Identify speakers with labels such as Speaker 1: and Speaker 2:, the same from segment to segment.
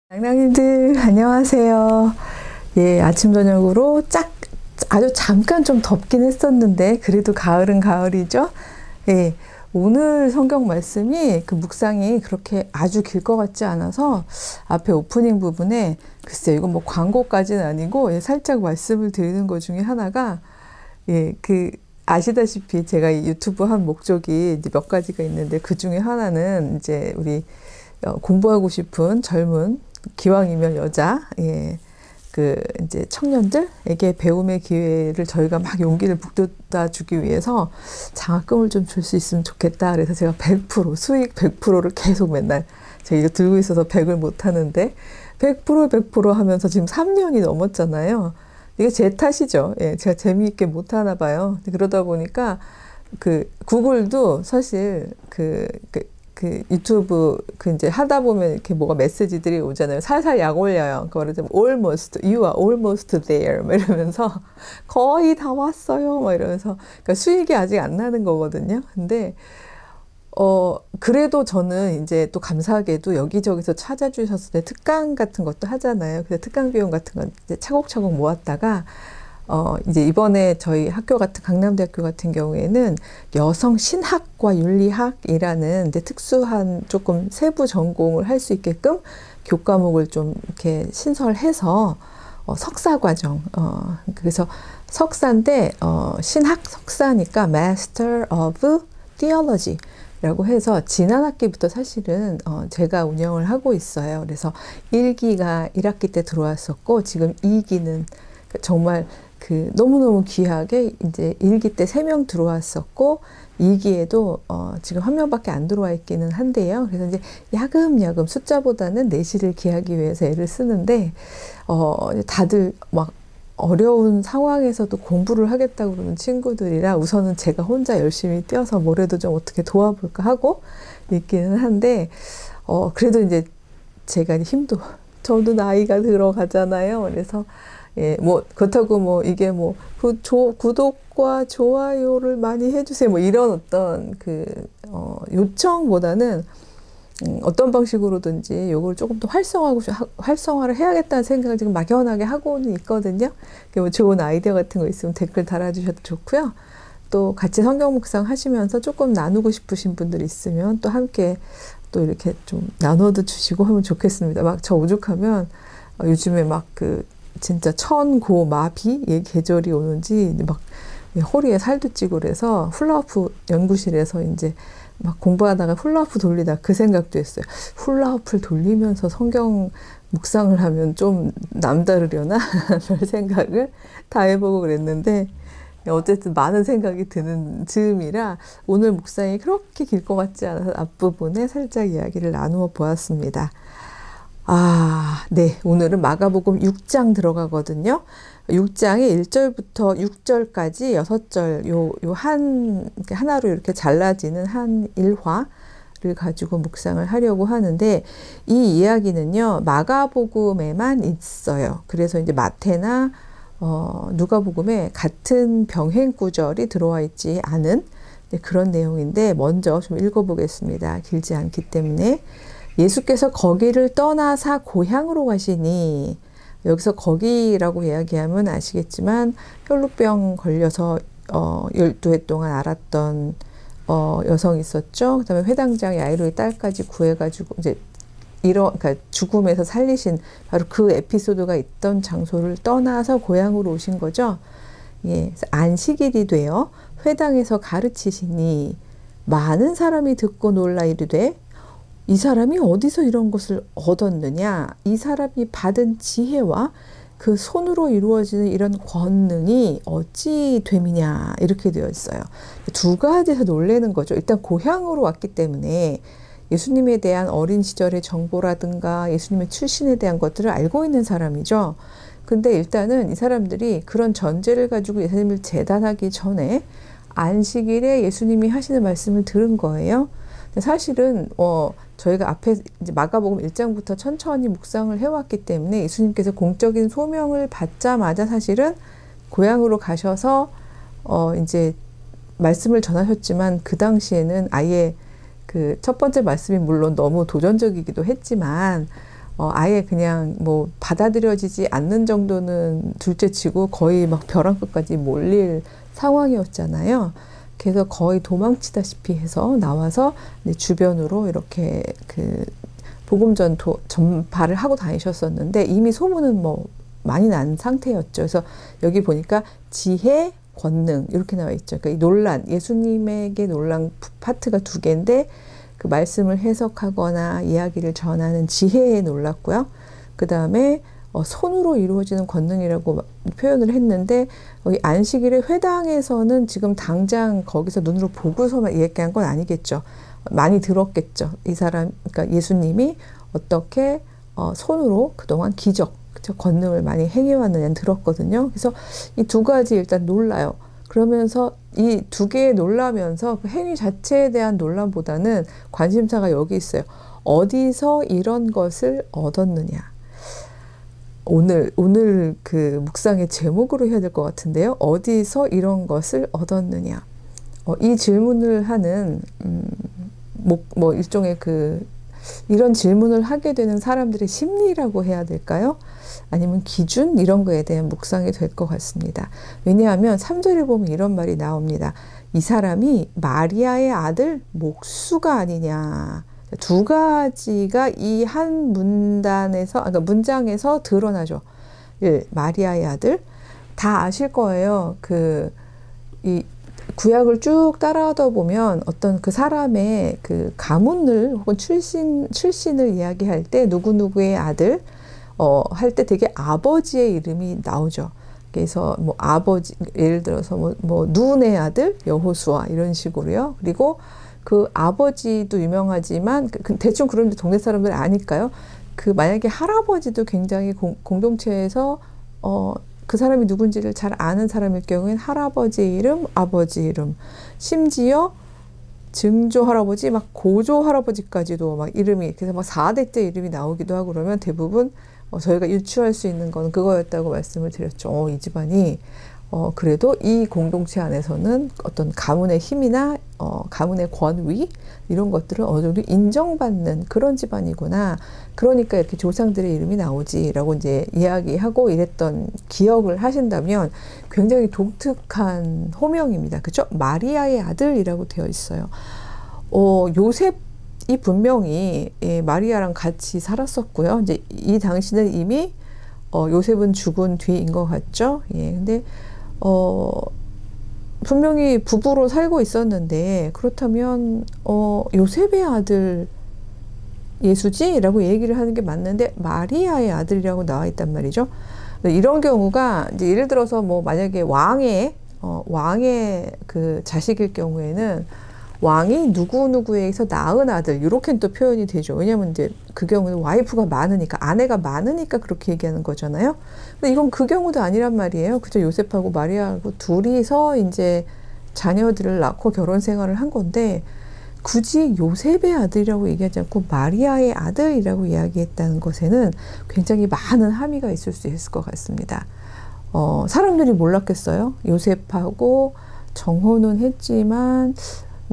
Speaker 1: 낭낭이들 안녕하세요. 예, 아침 저녁으로 아주 잠깐 좀 덥긴 했었는데 그래도 가을은 가을이죠. 예, 오늘 성경 말씀이 그 묵상이 그렇게 아주 길 것 같지 않아서 앞에 오프닝 부분에 글쎄 이건 뭐 광고까지는 아니고 살짝 말씀을 드리는 것 중에 하나가 아시다시피 제가 이 유튜브 한 목적이 이제 몇 가지가 있는데 그 중에 하나는 이제 우리 공부하고 싶은 젊은 기왕이면 여자 이제 청년들에게 배움의 기회를 저희가 막 용기를 북돋아 주기 위해서 장학금을 좀 줄 수 있으면 좋겠다. 그래서 제가 100% 수익 100%를 계속 맨날 제가 이거 들고 있어서 100을 못 하는데 100% 하면서 지금 3년이 넘었잖아요. 이게 제 탓이죠. 예, 제가 재미있게 못 하나 봐요. 그러다 보니까 구글도 사실 유튜브 이제 하다 보면 이렇게 뭐가 메시지들이 오잖아요. 살살 약 올려요. 그거를 좀 you are almost there. 막 이러면서 거의 다 왔어요. 막 이러면서 그러니까 수익이 아직 안 나는 거거든요. 근데 그래도 저는 이제 또 감사하게도 여기저기서 찾아주셨을 때 특강 같은 것도 하잖아요. 그래서 특강 비용 같은 건 이제 차곡차곡 모았다가 이제 이번에 저희 강남대학교 같은 경우에는 여성 신학과 윤리학이라는 이제 특수한 조금 세부 전공을 할 수 있게끔 교과목을 좀 이렇게 신설해서 석사 과정, 그래서 석사인데, 신학 석사니까 Master of Theology 라고 해서 지난 학기부터 사실은 제가 운영을 하고 있어요. 그래서 1기가 1학기 때 들어왔었고 지금 2기는 정말 너무너무 귀하게 이제 1기 때 3명 들어왔었고 2기에도 지금 1명밖에 안 들어와 있기는 한데요. 그래서 이제 야금야금 숫자보다는 내실을 기하기 위해서 애를 쓰는데 다들 막 어려운 상황에서도 공부를 하겠다고 그러는 친구들이라 우선은 제가 혼자 열심히 뛰어서 뭐래도 좀 어떻게 도와볼까 하고 있기는 한데 그래도 이제 제가 저도 나이가 들어가잖아요. 그래서 예, 그렇다고 이게 구독과 좋아요를 많이 해주세요. 이런 어떤 요청보다는, 어떤 방식으로든지 이걸 조금 더 활성화를 해야겠다는 생각을 지금 막연하게 하고는 있거든요. 좋은 아이디어 같은 거 있으면 댓글 달아주셔도 좋고요. 또 같이 성경 묵상 하시면서 조금 나누고 싶으신 분들 있으면 또 함께 또 이렇게 좀 나눠도 주시고 하면 좋겠습니다. 저 오죽하면 요즘에 진짜 천고마비 계절이 오는지 허리에 살도 찌고 그래서 훌라후프 연구실에서 이제 공부하다가 훌라후프 돌리다 그 생각도 했어요. 훌라후프를 돌리면서 성경 묵상을 하면 좀 남다르려나? 별 생각을 다 해보고 그랬는데 어쨌든 많은 생각이 드는 즈음이라 오늘 묵상이 그렇게 길 것 같지 않아서 앞부분에 살짝 이야기를 나누어 보았습니다. 네. 오늘은 마가복음 6장 들어가거든요. 6장이 1절부터 6절까지 6절, 하나로 이렇게 잘라지는 한 일화를 가지고 묵상을 하려고 하는데, 이 이야기는요, 마가복음에만 있어요. 그래서 이제 마태나, 누가복음에 같은 병행 구절이 들어와 있지 않은 그런 내용인데, 먼저 좀 읽어보겠습니다. 길지 않기 때문에. 예수께서 거기를 떠나사 고향으로 가시니, 여기서 거기라고 이야기하면 아시겠지만 혈루병 걸려서 12해 동안 앓았던 여성이 있었죠. 그 다음에 회당장 야이로의 딸까지 구해가지고 이제 그러니까 죽음에서 살리신 바로 그 에피소드가 있던 장소를 떠나서 고향으로 오신 거죠. 예, 그래서 안식일이 되어 회당에서 가르치시니 많은 사람이 듣고 놀라 이르되 이 사람이 어디서 이런 것을 얻었느냐? 이 사람이 받은 지혜와 그 손으로 이루어지는 이런 권능이 어찌 됨이냐? 이렇게 되어 있어요. 두 가지에서 놀라는 거죠. 일단 고향으로 왔기 때문에 예수님에 대한 어린 시절의 정보라든가 예수님의 출신에 대한 것들을 알고 있는 사람이죠. 근데 일단은 이 사람들이 그런 전제를 가지고 예수님을 제단하기 전에 안식일에 예수님이 하시는 말씀을 들은 거예요. 사실은 저희가 앞에 이제 마가복음 1장부터 천천히 묵상을 해왔기 때문에 예수님께서 공적인 소명을 받자마자 사실은 고향으로 가셔서 이제 말씀을 전하셨지만 그 당시에는 아예 그 첫 번째 말씀이 물론 너무 도전적이기도 했지만 아예 그냥 뭐 받아들여지지 않는 정도는 둘째치고 거의 막 벼랑 끝까지 몰릴 상황이었잖아요. 그래서 거의 도망치다시피 해서 나와서 주변으로 이렇게 그 복음 전파를 하고 다니셨었는데 이미 소문은 뭐 많이 난 상태였죠. 그래서 여기 보니까 지혜, 권능 이렇게 나와 있죠. 그러니까 이 논란, 예수님에게 논란 파트가 두 개인데 그 말씀을 해석하거나 이야기를 전하는 지혜에 놀랐고요. 그 다음에 손으로 이루어지는 권능이라고 표현을 했는데 여기 안식일의 회당에서는 지금 당장 거기서 눈으로 보고서만 이야기한 건 아니겠죠. 많이 들었겠죠. 이 사람, 그러니까 예수님이 어떻게 손으로 그동안 기적, 그쵸? 권능을 많이 행해왔느냐는 들었거든요. 그래서 이 두 가지 일단 놀라요. 그러면서 이 두 개에 놀라면서 그 행위 자체에 대한 논란보다는 관심사가 여기 있어요. 어디서 이런 것을 얻었느냐. 오늘 그 묵상의 제목으로 해야 될 것 같은데요. 어디서 이런 것을 얻었느냐. 이 질문을 하는 뭐 일종의 이런 질문을 하게 되는 사람들의 심리라고 해야 될까요? 아니면 기준 이런 거에 대한 묵상이 될 것 같습니다. 왜냐하면 3절에 보면 이런 말이 나옵니다. 이 사람이 마리아의 아들 목수가 아니냐. 두 가지가 이 한 그러니까 문장에서 드러나죠. 1. 마리아의 아들. 다 아실 거예요. 이 구약을 쭉 따라하다 보면 어떤 그 사람의 그 가문을 혹은 출신을 이야기할 때 누구누구의 아들 할 때 되게 아버지의 이름이 나오죠. 그래서 뭐 아버지 예를 들어서 뭐 눈의 아들 여호수아 이런 식으로요. 그리고 그 아버지도 유명하지만 대충 그런 동네 사람들 아니까요. 만약에 할아버지도 굉장히 공동체에서 그 사람이 누군지를 잘 아는 사람일 경우에는 할아버지 이름, 아버지 이름, 심지어 증조 할아버지, 막 고조 할아버지까지도 막 이름이, 그래서 막 4대째 이름이 나오기도 하고 그러면 대부분 저희가 유추할 수 있는 건 그거였다고 말씀을 드렸죠. 이 집안이 그래도 이 공동체 안에서는 어떤 가문의 힘이나 가문의 권위 이런 것들을 어느 정도 인정받는 그런 집안이구나. 그러니까 이렇게 조상들의 이름이 나오지라고 이제 이야기하고 이랬던 기억을 하신다면 굉장히 독특한 호명입니다. 그렇죠? 마리아의 아들이라고 되어 있어요. 요셉이 분명히 마리아랑 같이 살았었고요. 이제 이 당시는 이미 요셉은 죽은 뒤인 것 같죠. 예, 근데 분명히 부부로 살고 있었는데 그렇다면 요셉의 아들 예수지? 라고 얘기를 하는 게 맞는데 마리아의 아들이라고 나와 있단 말이죠. 이런 경우가 이제 예를 들어서 뭐 만약에 왕의 그 자식일 경우에는 왕이 누구누구에게서 낳은 아들 이렇게는 또 표현이 되죠. 왜냐하면 이제 그 경우는 와이프가 많으니까 아내가 많으니까 그렇게 얘기하는 거잖아요. 근데 이건 그 경우도 아니란 말이에요. 그죠? 요셉하고 마리아하고 둘이서 이제 자녀들을 낳고 결혼 생활을 한 건데 굳이 요셉의 아들이라고 얘기하지 않고 마리아의 아들이라고 이야기했다는 것에는 굉장히 많은 함의가 있을 수 있을 것 같습니다. 사람들이 몰랐겠어요? 요셉하고 정혼은 했지만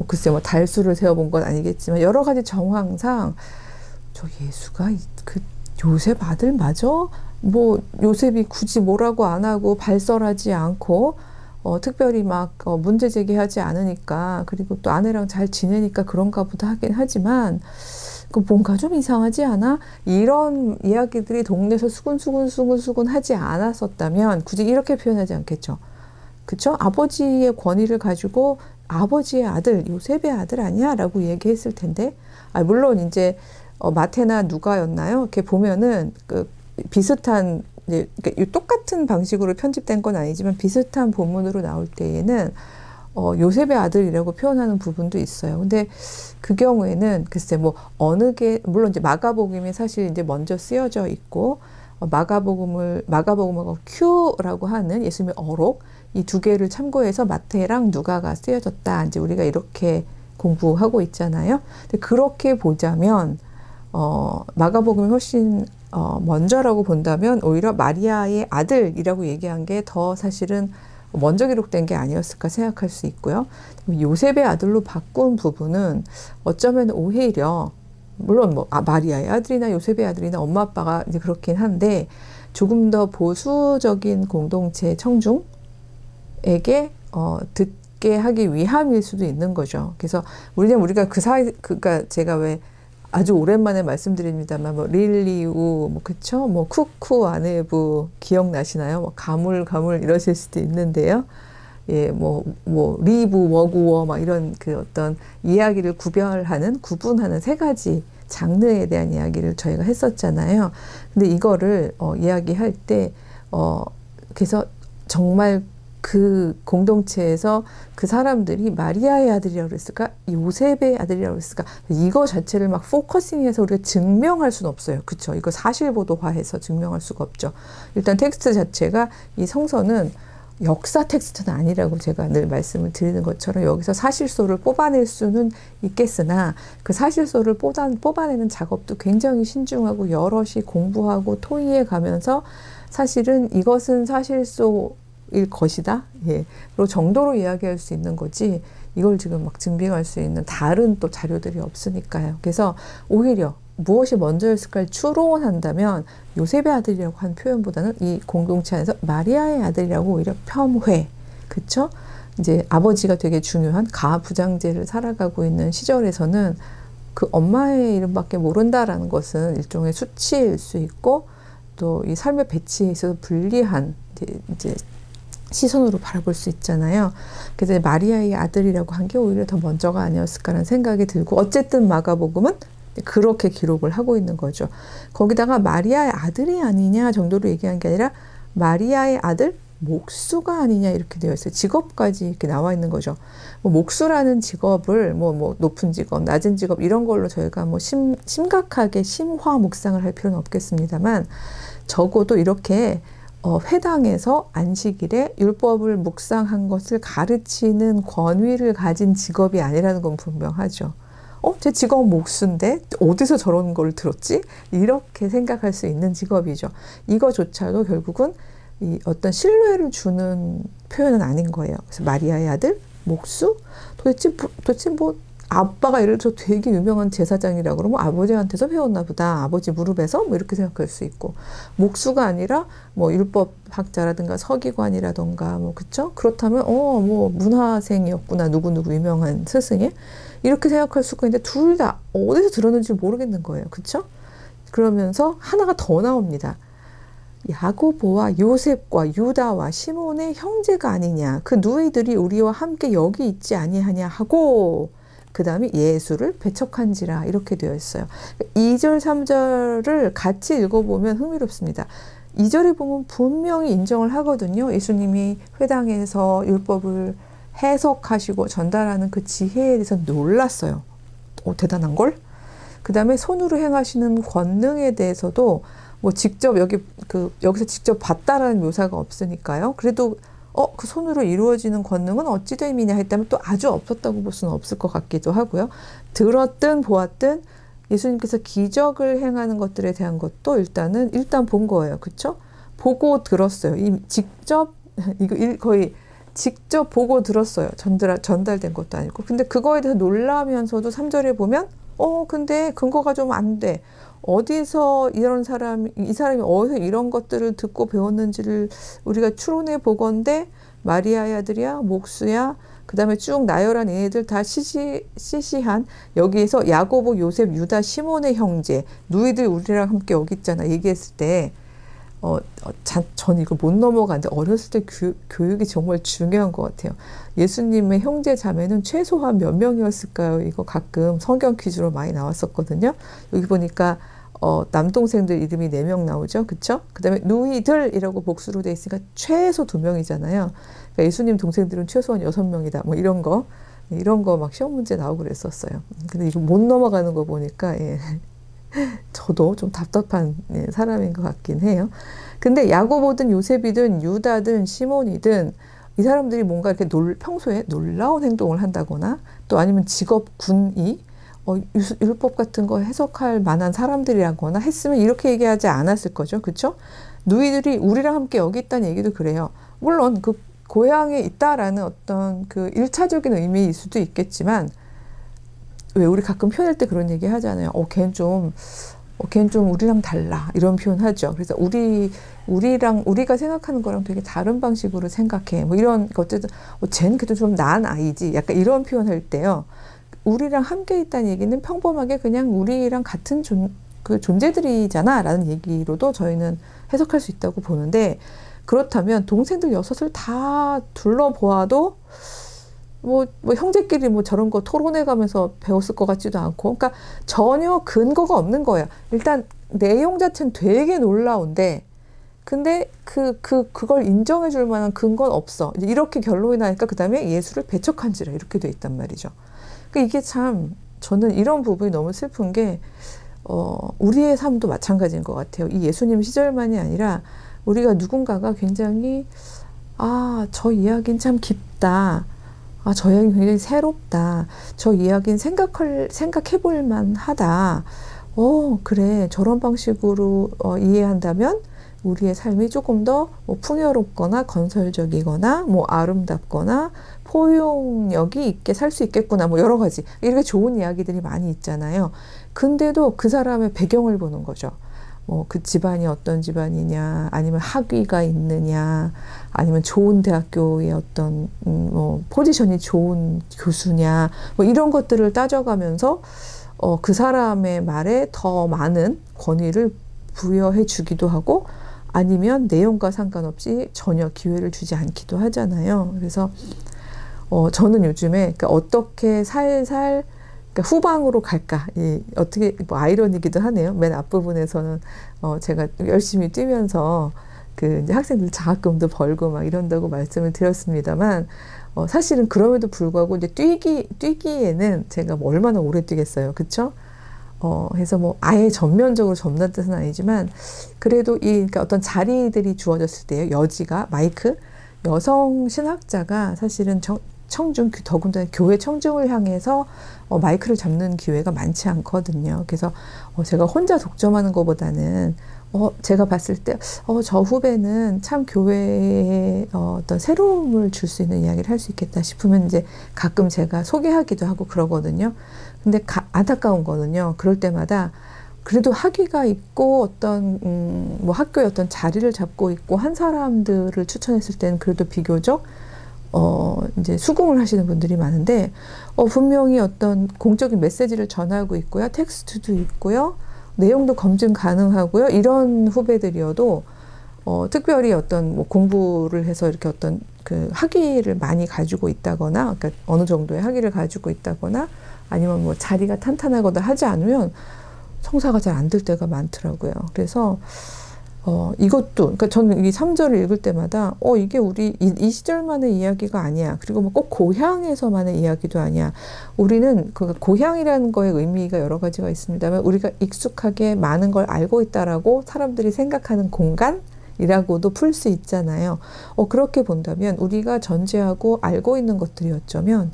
Speaker 1: 글쎄 뭐 달수를 세어본 건 아니겠지만 여러 가지 정황상 저 예수가 그 요셉 아들 맞아? 뭐 요셉이 굳이 뭐라고 안 하고 발설하지 않고 특별히 막 문제 제기하지 않으니까 그리고 또 아내랑 잘 지내니까 그런가 보다 하긴 하지만 그 뭔가 좀 이상하지 않아? 이런 이야기들이 동네에서 수군수군 하지 않았었다면 굳이 이렇게 표현하지 않겠죠. 그쵸? 아버지의 권위를 가지고 아버지의 아들, 요셉의 아들 아니야? 라고 얘기했을 텐데 물론 이제 마태나 누가였나요? 이렇게 보면은 비슷한 그러니까 똑같은 방식으로 편집된 건 아니지만 비슷한 본문으로 나올 때에는 요셉의 아들이라고 표현하는 부분도 있어요. 근데 그 경우에는 글쎄 뭐 물론 이제 마가복음이 사실 이제 먼저 쓰여져 있고 마가복음하고 큐라고 하는 예수님의 어록 이 두 개를 참고해서 마태랑 누가가 쓰여졌다. 이제 우리가 이렇게 공부하고 있잖아요. 근데 그렇게 보자면 마가복음이 훨씬 먼저라고 본다면 오히려 마리아의 아들이라고 얘기한 게 더 사실은 먼저 기록된 게 아니었을까 생각할 수 있고요. 요셉의 아들로 바꾼 부분은 어쩌면 오히려 물론 뭐 마리아의 아들이나 요셉의 아들이나 엄마 아빠가 이제 그렇긴 한데 조금 더 보수적인 공동체 청중에게 듣게 하기 위함일 수도 있는 거죠. 그래서 우리가 그 사이 그러니까 제가 왜 아주 오랜만에 말씀드립니다만 뭐 릴리우 뭐 그쵸 뭐 쿠쿠 아내부 기억나시나요? 뭐 가물 이러실 수도 있는데요. 예, 뭐 리브 워구워 막 이런 그 어떤 이야기를 구분하는 세 가지 장르에 대한 이야기를 저희가 했었잖아요. 근데 이거를 이야기할 때 그래서 정말 그 공동체에서 그 사람들이 마리아의 아들이라고 그랬을까? 요셉의 아들이라고 그랬을까? 이거 자체를 막 포커싱해서 우리가 증명할 수는 없어요. 그쵸? 이거 사실보도화해서 증명할 수가 없죠. 일단 텍스트 자체가 이 성서는 역사 텍스트는 아니라고 제가 늘 말씀을 드리는 것처럼 여기서 사실소를 뽑아낼 수는 있겠으나 그 사실소를 뽑아내는 작업도 굉장히 신중하고 여럿이 공부하고 토의해 가면서 사실은 이것은 사실소일 것이다. 예. 그리고 정도로 이야기할 수 있는 거지 이걸 지금 막 증빙할 수 있는 다른 또 자료들이 없으니까요. 그래서 오히려 무엇이 먼저였을까를 추론한다면 요셉의 아들이라고 한 표현보다는 이 공동체 안에서 마리아의 아들이라고 오히려 폄훼. 그쵸? 이제 아버지가 되게 중요한 가부장제를 살아가고 있는 시절에서는 그 엄마의 이름밖에 모른다라는 것은 일종의 수치일 수 있고 또 이 삶의 배치에 있어서 불리한 이제 시선으로 바라볼 수 있잖아요. 그래서 마리아의 아들이라고 한 게 오히려 더 먼저가 아니었을까라는 생각이 들고 어쨌든 마가복음은 그렇게 기록을 하고 있는 거죠. 거기다가 마리아의 아들이 아니냐 정도로 얘기한 게 아니라 마리아의 아들 목수가 아니냐 이렇게 되어 있어요. 직업까지 이렇게 나와 있는 거죠. 뭐 목수라는 직업을 뭐 높은 직업, 낮은 직업 이런 걸로 저희가 뭐 심각하게 심화 묵상을 할 필요는 없겠습니다만 적어도 이렇게 회당에서 안식일에 율법을 묵상한 것을 가르치는 권위를 가진 직업이 아니라는 건 분명하죠. 제 직업은 목수인데 어디서 저런 걸 들었지? 이렇게 생각할 수 있는 직업이죠. 이거조차도 결국은 이 어떤 신뢰를 주는 표현은 아닌 거예요. 그래서 마리아의 아들, 목수? 도대체 뭐 아빠가 예를 들어 되게 유명한 제사장이라고 그러면 아버지한테서 배웠나 보다. 아버지 무릎에서 뭐 이렇게 생각할 수 있고 목수가 아니라 뭐 율법학자라든가 서기관이라든가 뭐 그쵸? 그렇다면 뭐 문화생이었구나. 누구누구 유명한 스승이 이렇게 생각할 수가 있는데 둘 다 어디서 들었는지 모르겠는 거예요. 그쵸? 그러면서 하나가 더 나옵니다. 야고보와 요셉과 유다와 시몬의 형제가 아니냐. 그 누이들이 우리와 함께 여기 있지 아니하냐 하고 그 다음에 예수를 배척한지라 이렇게 되어 있어요. 2절 3절을 같이 읽어보면 흥미롭습니다. 2절에 보면 분명히 인정을 하거든요. 예수님이 회당에서 율법을 해석하시고 전달하는 그 지혜에 대해서 놀랐어요. 대단한 걸. 그 다음에 손으로 행하시는 권능에 대해서도 뭐 직접 여기서 직접 봤다라는 묘사가 없으니까요. 그래도 그 손으로 이루어지는 권능은 어찌 됨이냐 했다면 또 아주 없었다고 볼 수는 없을 것 같기도 하고요. 들었든 보았든 예수님께서 기적을 행하는 것들에 대한 것도 일단 본 거예요. 그쵸? 보고 들었어요. 거의 직접 보고 들었어요. 전달된 것도 아니고. 근데 그거에 대해서 놀라면서도 3절에 보면 근데 근거가 좀 안 돼. 어디서 이 사람이 어디서 이런 것들을 듣고 배웠는지를 우리가 추론해 보건대 마리아의 아들이야, 목수야, 그 다음에 쭉 나열한 얘네들 다 시시한 여기에서 야고보, 요셉, 유다, 시몬의 형제, 누이들 우리랑 함께 여기 있잖아 얘기했을 때 전 이거 못 넘어가는데 어렸을 때 교육이 정말 중요한 것 같아요. 예수님의 형제 자매는 최소한 몇 명이었을까요? 이거 가끔 성경 퀴즈로 많이 나왔었거든요. 여기 보니까 남동생들 이름이 4명 나오죠. 그쵸? 그 다음에 누이들이라고 복수로 돼 있으니까 최소 2명이잖아요. 그러니까 예수님 동생들은 최소한 6명이다. 뭐 이런 거 막 시험 문제 나오고 그랬었어요. 근데 이거 못 넘어가는 거 보니까 저도 좀 답답한 사람인 것 같긴 해요. 근데 야고보든 요셉이든 유다든 시몬이든 이 사람들이 뭔가 이렇게 평소에 놀라운 행동을 한다거나 또 아니면 직업 군이 율법 같은 거 해석할 만한 사람들이라거나 했으면 이렇게 얘기하지 않았을 거죠. 그쵸? 누이들이 우리랑 함께 여기 있다는 얘기도 그래요. 물론 고향에 있다라는 어떤 그 1차적인 의미일 수도 있겠지만, 왜 우리 가끔 표현할 때 그런 얘기 하잖아요. 걔는 좀 우리랑 달라. 이런 표현 하죠. 그래서 우리가 생각하는 거랑 되게 다른 방식으로 생각해. 뭐 이런, 어쨌든, 쟤는 그래도 좀 나은 아이지. 약간 이런 표현 할 때요. 우리랑 함께 있다는 얘기는 평범하게 그냥 우리랑 같은 존재들이잖아. 라는 얘기로도 저희는 해석할 수 있다고 보는데, 그렇다면 동생들 6을 다 둘러보아도 뭐 형제끼리 뭐 저런 거 토론해 가면서 배웠을 것 같지도 않고, 그러니까 전혀 근거가 없는 거예요. 일단 내용 자체는 되게 놀라운데, 근데 그걸 인정해 줄 만한 근거는 없어. 이제 이렇게 결론이 나니까 그 다음에 예수를 배척한지라 이렇게 돼 있단 말이죠. 그러니까 이게 참, 저는 이런 부분이 너무 슬픈 게, 우리의 삶도 마찬가지인 것 같아요. 이 예수님 시절만이 아니라 우리가 누군가가 굉장히, 저 이야기는 참 깊다. 저 이야기는 굉장히 새롭다. 저 이야기는 생각해 볼 만하다. 그래. 저런 방식으로 이해한다면 우리의 삶이 조금 더 풍요롭거나 건설적이거나 아름답거나 포용력이 있게 살 수 있겠구나. 여러 가지. 이렇게 좋은 이야기들이 많이 있잖아요. 근데도 그 사람의 배경을 보는 거죠. 그 집안이 어떤 집안이냐, 아니면 학위가 있느냐, 아니면 좋은 대학교의 어떤 포지션이 좋은 교수냐, 이런 것들을 따져가면서 그 사람의 말에 더 많은 권위를 부여해 주기도 하고, 아니면 내용과 상관없이 전혀 기회를 주지 않기도 하잖아요. 그래서 저는 요즘에 그러니까 어떻게 살살 그러니까 후방으로 갈까? 어떻게 아이러니기도 하네요. 맨 앞부분에서는 제가 열심히 뛰면서 이제 학생들 장학금도 벌고 막 이런다고 말씀을 드렸습니다만, 사실은 그럼에도 불구하고 이제 뛰기에는 제가 얼마나 오래 뛰겠어요, 그렇죠? 해서 아예 전면적으로 접는 뜻은 아니지만, 그래도 그러니까 어떤 자리들이 주어졌을 때요, 여지가 마이크 여성 신학자가 사실은 청중, 더군다나 교회 청중을 향해서 마이크를 잡는 기회가 많지 않거든요. 그래서 제가 혼자 독점하는 것보다는 제가 봤을 때 저 후배는 참 교회에 어떤 새로움을 줄 수 있는 이야기를 할 수 있겠다 싶으면 이제 가끔 제가 소개하기도 하고 그러거든요. 근데 안타까운 거는요, 그럴 때마다 그래도 학위가 있고 어떤 학교에 어떤 자리를 잡고 있고 한 사람들을 추천했을 때는 그래도 비교적 이제 수긍을 하시는 분들이 많은데, 분명히 어떤 공적인 메시지를 전하고 있고요. 텍스트도 있고요. 내용도 검증 가능하고요. 이런 후배들이어도, 특별히 어떤 공부를 해서 이렇게 어떤 학위를 많이 가지고 있다거나, 그러니까 어느 정도의 학위를 가지고 있다거나, 아니면 자리가 탄탄하거나 하지 않으면 성사가 잘 안 될 때가 많더라고요. 그래서, 이것도, 그러니까 저는 이 3절을 읽을 때마다, 이게 우리 이 시절만의 이야기가 아니야. 그리고 꼭 고향에서만의 이야기도 아니야. 우리는 고향이라는 거에 의미가 여러 가지가 있습니다만, 우리가 익숙하게 많은 걸 알고 있다라고 사람들이 생각하는 공간이라고도 풀 수 있잖아요. 그렇게 본다면 우리가 전제하고 알고 있는 것들이 어쩌면,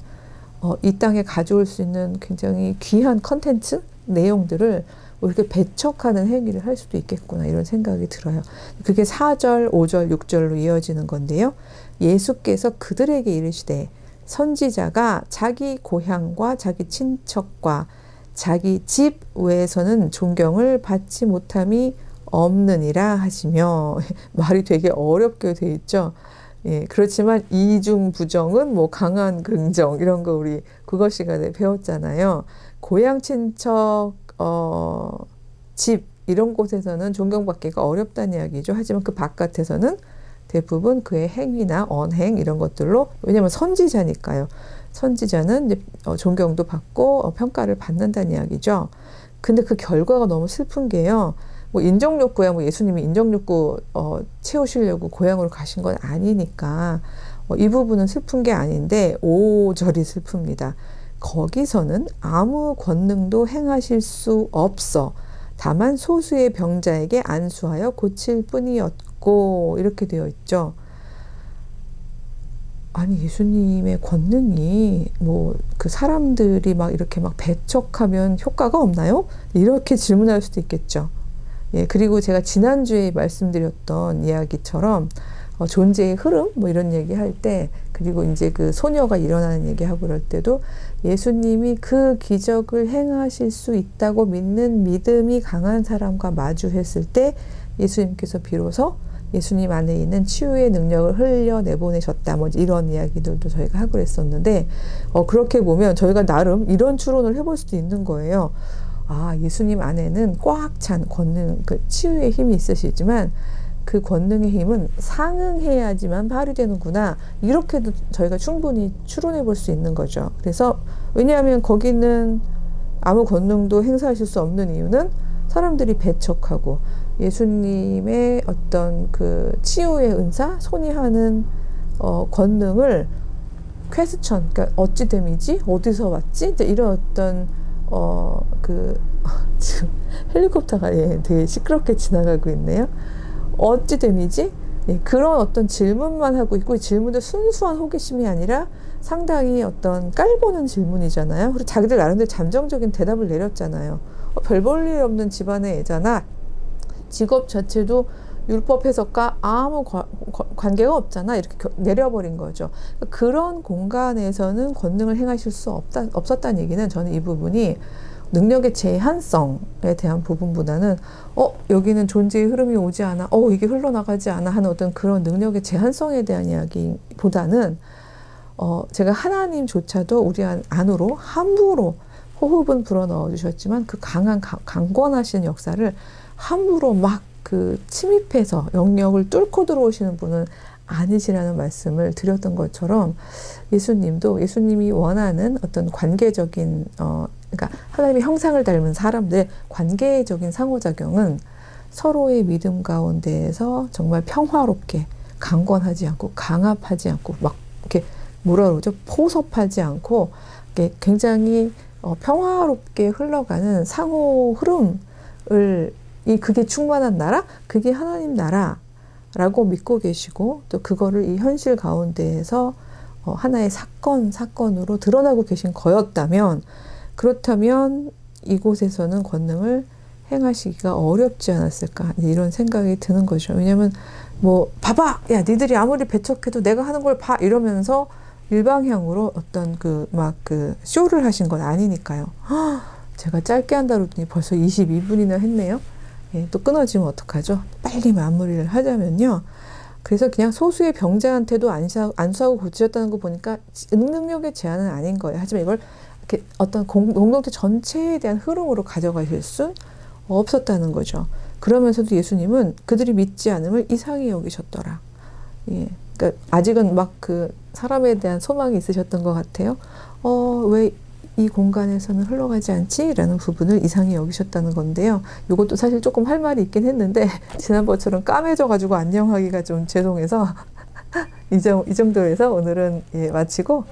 Speaker 1: 이 땅에 가져올 수 있는 굉장히 귀한 컨텐츠, 내용들을 이렇게 배척하는 행위를 할 수도 있겠구나, 이런 생각이 들어요. 그게 4절, 5절, 6절로 이어지는 건데요. 예수께서 그들에게 이르시되 선지자가 자기 고향과 자기 친척과 자기 집 외에서는 존경을 받지 못함이 없느니라 하시며, 말이 되게 어렵게 돼 있죠. 그렇지만 이중 부정은 강한 긍정, 이런 거 우리 국어 시간에 배웠잖아요. 고향 친척, 집 이런 곳에서는 존경받기가 어렵다는 이야기죠. 하지만 그 바깥에서는 대부분 그의 행위나 언행 이런 것들로, 왜냐하면 선지자니까요. 선지자는 이제 존경도 받고 평가를 받는다는 이야기죠. 근데 그 결과가 너무 슬픈 게요. 인정욕구야, 예수님이 인정욕구 채우시려고 고향으로 가신 건 아니니까 이 부분은 슬픈 게 아닌데 5절이 슬픕니다. 거기서는 아무 권능도 행하실 수 없어 다만 소수의 병자에게 안수하여 고칠 뿐이었고, 이렇게 되어 있죠. 아니, 예수님의 권능이 그 사람들이 이렇게 배척하면 효과가 없나요? 이렇게 질문할 수도 있겠죠. 그리고 제가 지난주에 말씀드렸던 이야기처럼 존재의 흐름 뭐 이런 얘기할 때, 그리고 이제 그 소녀가 일어나는 얘기하고 그럴 때도 예수님이 그 기적을 행하실 수 있다고 믿는 믿음이 강한 사람과 마주했을 때 예수님께서 비로소 예수님 안에 있는 치유의 능력을 흘려내보내셨다. 뭐 이런 이야기들도 저희가 하고 그랬었는데, 그렇게 보면 저희가 나름 이런 추론을 해볼 수도 있는 거예요. 아, 예수님 안에는 꽉 찬 권능, 그 치유의 힘이 있으시지만 그 권능의 힘은 상응해야지만 발휘되는구나. 이렇게도 저희가 충분히 추론해 볼 수 있는 거죠. 그래서 왜냐하면 거기는 아무 권능도 행사하실 수 없는 이유는 사람들이 배척하고 예수님의 어떤 그 치유의 은사, 손이 하는 권능을 퀘스천, 그러니까 어찌 됨이지? 어디서 왔지? 이제 이런 어떤 지금 헬리콥터가 되게 시끄럽게 지나가고 있네요. 어찌 됨이지? 그런 어떤 질문만 하고 있고, 이 질문도 순수한 호기심이 아니라 상당히 어떤 깔보는 질문이잖아요. 그리고 자기들 나름대로 잠정적인 대답을 내렸잖아요. 별 볼 일 없는 집안의 애잖아. 직업 자체도 율법 해석과 아무 관계가 없잖아. 이렇게 내려버린 거죠. 그런 공간에서는 권능을 행하실 수 없었다는 얘기는, 저는 이 부분이 능력의 제한성에 대한 부분보다는 여기는 존재의 흐름이 오지 않아, 이게 흘러나가지 않아 하는 어떤 그런 능력의 제한성에 대한 이야기보다는 제가 하나님조차도 우리 안으로 함부로 호흡은 불어넣어 주셨지만 그 강한 강권하신 역사를 함부로 막 그 침입해서 영역을 뚫고 들어오시는 분은 아니시라는 말씀을 드렸던 것처럼, 예수님이 원하는 어떤 관계적인 그러니까 하나님의 형상을 닮은 사람들의 관계적인 상호작용은 서로의 믿음 가운데에서 정말 평화롭게, 강권하지 않고 강압하지 않고 막 이렇게 뭐라 그러죠? 포섭하지 않고 굉장히 평화롭게 흘러가는 상호 흐름을, 그게 충만한 나라, 그게 하나님 나라라고 믿고 계시고, 또 그거를 이 현실 가운데에서 하나의 사건으로 드러나고 계신 거였다면, 그렇다면 이곳에서는 권능을 행하시기가 어렵지 않았을까, 이런 생각이 드는 거죠. 왜냐면 뭐 봐봐, 야 니들이 아무리 배척해도 내가 하는 걸 봐, 이러면서 일방향으로 어떤 쇼를 하신 건 아니니까요. 제가 짧게 한다 그러더니 벌써 22분이나 했네요. 또 끊어지면 어떡하죠? 빨리 마무리를 하자면요. 그래서 그냥 소수의 병자한테도 안수하고 고치셨다는 거 보니까 능력의 제한은 아닌 거예요. 하지만 이걸 이렇게 어떤 공동체 전체에 대한 흐름으로 가져가실 수 없었다는 거죠. 그러면서도 예수님은 그들이 믿지 않음을 이상히 여기셨더라. 그러니까 아직은 막 그 사람에 대한 소망이 있으셨던 것 같아요. 왜 이 공간에서는 흘러가지 않지? 라는 부분을 이상히 여기셨다는 건데요. 이것도 사실 조금 할 말이 있긴 했는데 지난번처럼 까매져가지고 안녕하기가 좀 죄송해서 이 정도에서 오늘은 마치고,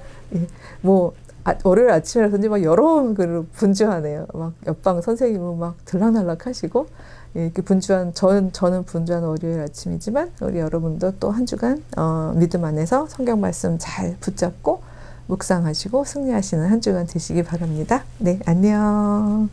Speaker 1: 월요일 아침이라서인지 막 여러 분주하네요. 막 옆방 선생님은 막 들락날락 하시고, 이렇게 저는 분주한 월요일 아침이지만 우리 여러분도 또 한 주간 믿음 안에서 성경 말씀 잘 붙잡고 묵상하시고 승리하시는 한 주간 되시기 바랍니다. 네, 안녕.